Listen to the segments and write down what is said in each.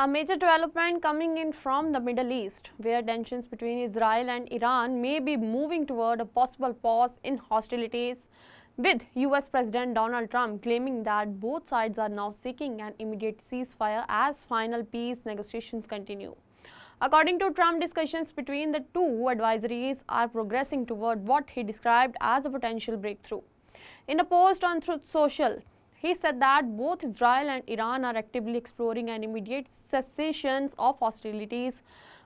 A major development coming in from the Middle East, where tensions between Israel and Iran may be moving toward a possible pause in hostilities, with US President Donald Trump claiming that both sides are now seeking an immediate ceasefire as final peace negotiations continue. According to Trump, discussions between the two adversaries are progressing toward what he described as a potential breakthrough. In a post on Truth Social, he said that both Israel and Iran are actively exploring an immediate cessation of hostilities,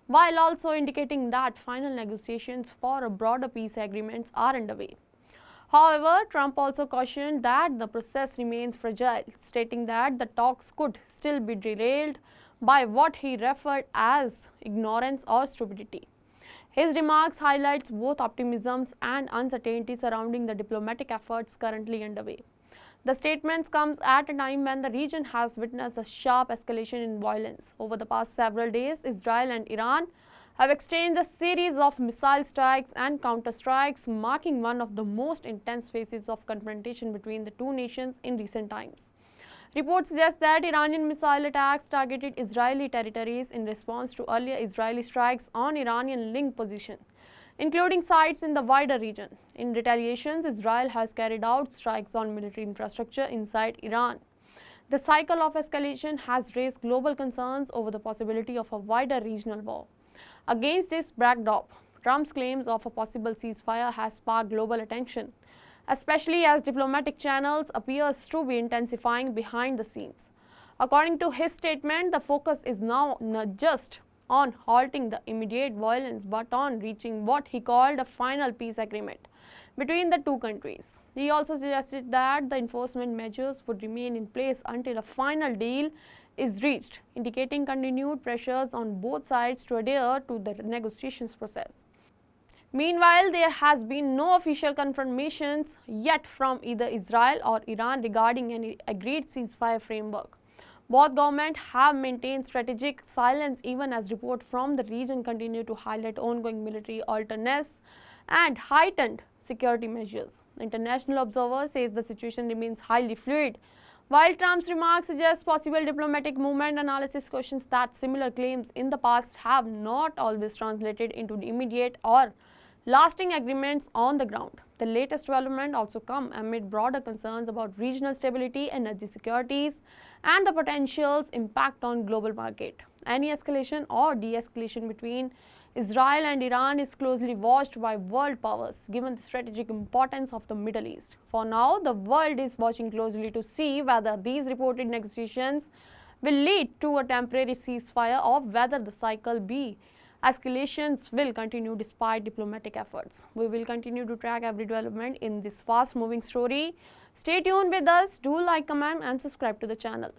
while also indicating that final negotiations for a broader peace agreement are underway. However, Trump also cautioned that the process remains fragile, stating that the talks could still be derailed by what he referred as ignorance or stupidity. His remarks highlights both optimisms and uncertainty surrounding the diplomatic efforts currently underway. The statements comes at a time when the region has witnessed a sharp escalation in violence. Over the past several days, Israel and Iran have exchanged a series of missile strikes and counterstrikes, marking one of the most intense phases of confrontation between the two nations in recent times. Reports suggest that Iranian missile attacks targeted Israeli territories in response to earlier Israeli strikes on Iranian-linked positions, including sites in the wider region. In retaliation, Israel has carried out strikes on military infrastructure inside Iran. The cycle of escalation has raised global concerns over the possibility of a wider regional war. Against this backdrop, Trump's claims of a possible ceasefire has sparked global attention, especially as diplomatic channels appears to be intensifying behind the scenes. According to his statement, the focus is now not just on halting the immediate violence but on reaching what he called a final peace agreement between the two countries. He also suggested that the enforcement measures would remain in place until a final deal is reached, indicating continued pressures on both sides to adhere to the negotiations process. Meanwhile, there has been no official confirmations yet from either Israel or Iran regarding any agreed ceasefire framework. Both governments have maintained strategic silence even as reports from the region continue to highlight ongoing military alternates and heightened security measures. International observers say the situation remains highly fluid. While Trump's remarks suggest possible diplomatic movement, analysis questions that similar claims in the past have not always translated into immediate or lasting agreements on the ground. The latest development also come amid broader concerns about regional stability, energy securities, and the potential impact on global market. Any escalation or de-escalation between Israel and Iran is closely watched by world powers, given the strategic importance of the Middle East. For now, the world is watching closely to see whether these reported negotiations will lead to a temporary ceasefire or whether the cycle B escalations will continue despite diplomatic efforts. We will continue to track every development in this fast-moving story. Stay tuned with us, do like, comment and subscribe to the channel.